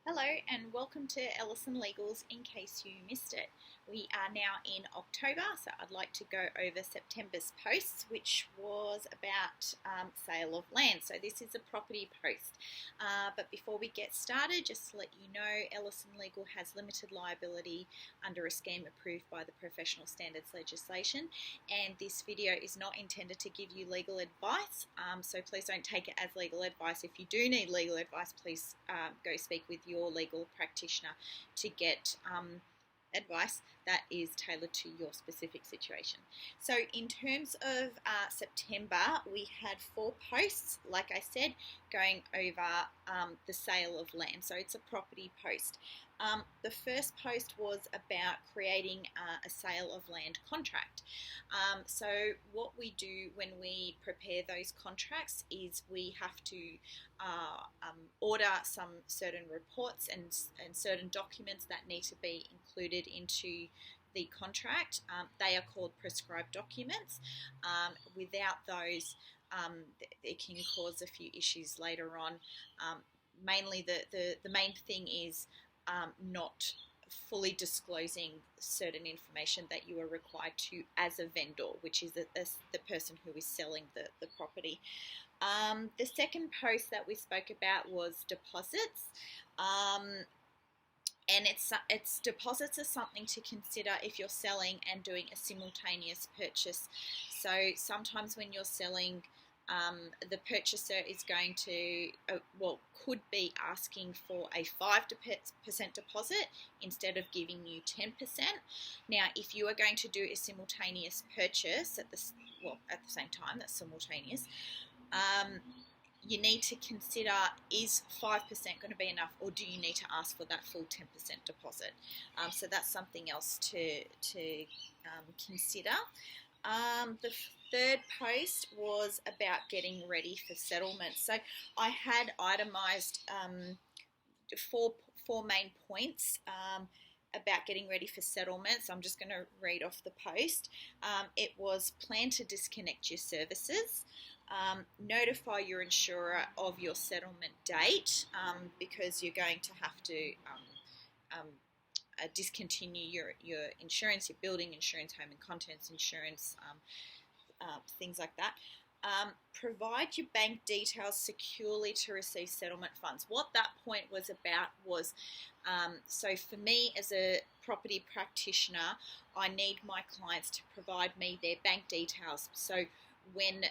Hello and welcome to Ellison Legals in case you missed it. We are now in October, so I'd like to go over September's posts, which was about sale of land. So this is a property post. But before we get started, just to let you know, Ellison Legal has limited liability under a scheme approved by the Professional Standards legislation, and this video is not intended to give you legal advice, so please don't take it as legal advice. If you do need legal advice, please go speak with your legal practitioner to get advice that is tailored to your specific situation. So in terms of September, we had 4 posts, like I said, going over the sale of land. So it's a property post. The first post was about creating a sale of land contract. So what we do when we prepare those contracts is we have to order some certain reports and certain documents that need to be included into the contract. They are called prescribed documents. Without those, it can cause a few issues later on. Mainly the main thing is not fully disclosing certain information that you are required to as a vendor, which is the person who is selling the property. The second post that we spoke about was deposits. And it's deposits are something to consider if you're selling and doing a simultaneous purchase. So sometimes when you're selling, the purchaser is going to, could be asking for a 5% deposit instead of giving you 10%. Now, if you are going to do a simultaneous purchase at the same time, that's simultaneous, you need to consider, is 5% going to be enough, or do you need to ask for that full 10% deposit? So that's something else to consider. The third post was about getting ready for settlement. So I had itemised four main points about getting ready for settlement. So I'm just going to read off the post. It was plan to disconnect your services. Notify your insurer of your settlement date because you're going to have to discontinue your insurance, your building insurance, home and contents insurance, things like that. Provide your bank details securely to receive settlement funds. What that point was about was, so for me as a property practitioner, I need my clients to provide me their bank details. So when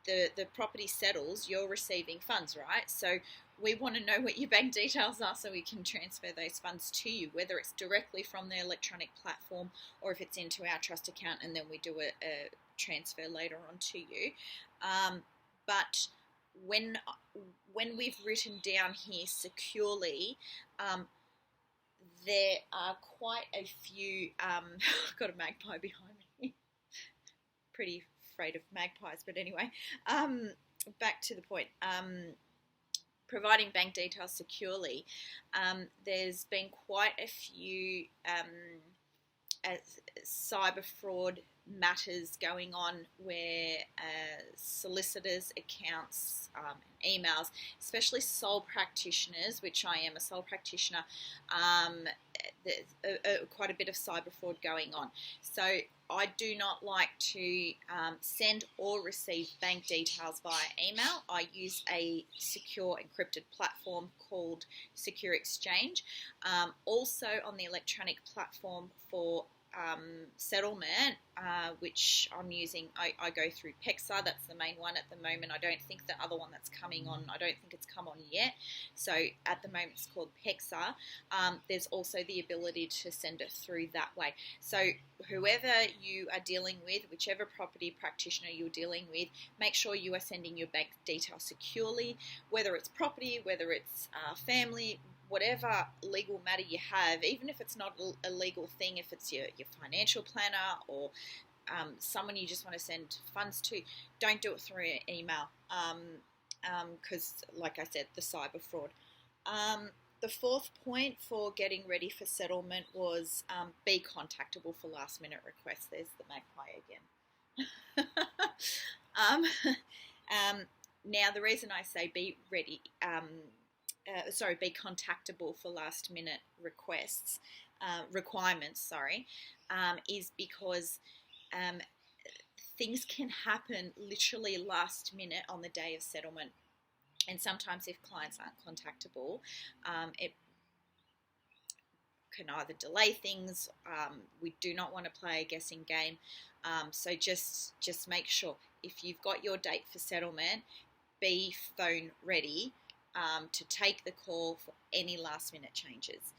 the property settles, you're receiving funds, right? So we want to know what your bank details are so we can transfer those funds to you, whether it's directly from the electronic platform or if it's into our trust account and then we do a transfer later on to you. But when we've written down here securely, there are quite a few, I've got a magpie behind me, pretty afraid of magpies, but anyway, back to the point. Providing bank details securely, there's been quite a few cyber fraud matters going on where solicitors' accounts and emails, especially sole practitioners, which I am a sole practitioner, there's quite a bit of cyber fraud going on. So I do not like to send or receive bank details via email. I use a secure encrypted platform called Secure Exchange. Also on the electronic platform for settlement, which I'm using, I go through PEXA. That's the main one at the moment. I don't think the other one that's coming on, I don't think it's come on yet. So at the moment it's called PEXA. There's also the ability to send it through that way. So whoever you are dealing with, whichever property practitioner you're dealing with, make sure you are sending your bank details securely, whether it's property, whether it's family, whatever legal matter you have, even if it's not a legal thing, if it's your financial planner or someone you just want to send funds to, don't do it through an email because, like I said, the cyber fraud. The fourth point for getting ready for settlement was be contactable for last minute requests. There's the magpie again. Now, the reason I say be ready, be contactable for last minute requirements, is because things can happen literally last minute on the day of settlement. And sometimes if clients aren't contactable, it can either delay things. We do not want to play a guessing game. So just make sure if you've got your date for settlement, be phone ready to take the call for any last minute changes.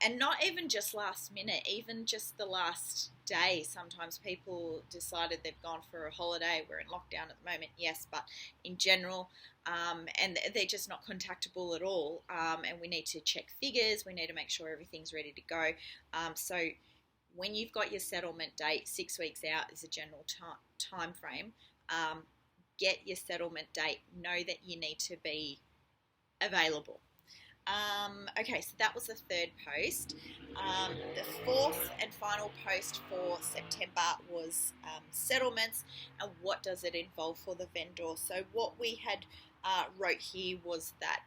And not even just last minute, even just the last day. Sometimes people decided they've gone for a holiday. We're in lockdown at the moment, yes, but in general, and they're just not contactable at all. And we need to check figures. We need to make sure everything's ready to go. So when you've got your settlement date, 6 weeks out is a general time frame. Get your settlement date. Know that you need to be available. Okay, so that was the third post. The fourth and final post for September was settlements, and what does it involve for the vendor. So what we had wrote here was that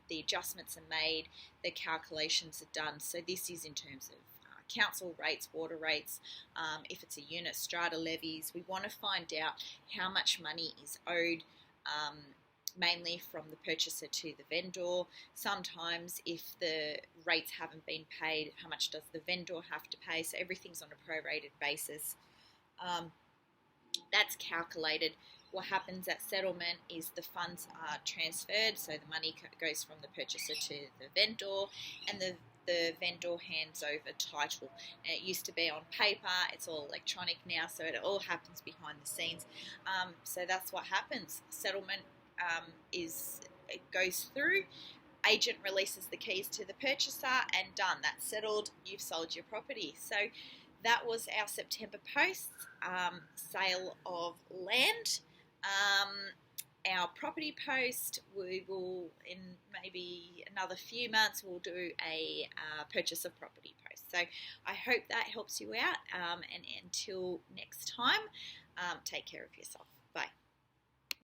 the adjustments are made, the calculations are done. So this is in terms of council rates, water rates, if it's a unit, strata levies. We want to find out how much money is owed, mainly from the purchaser to the vendor. Sometimes if the rates haven't been paid, how much does the vendor have to pay? So everything's on a prorated basis. That's calculated. What happens at settlement is the funds are transferred, so the money goes from the purchaser to the vendor, and the vendor hands over title. And it used to be on paper, it's all electronic now, so it all happens behind the scenes. So that's what happens. Settlement it goes through, agent releases the keys to the purchaser, and done. That's settled. You've sold your property. So that was our September posts, sale of land. Our property post, we will, in maybe another few months, we'll do a purchase of property post. So I hope that helps you out, and until next time, take care of yourself.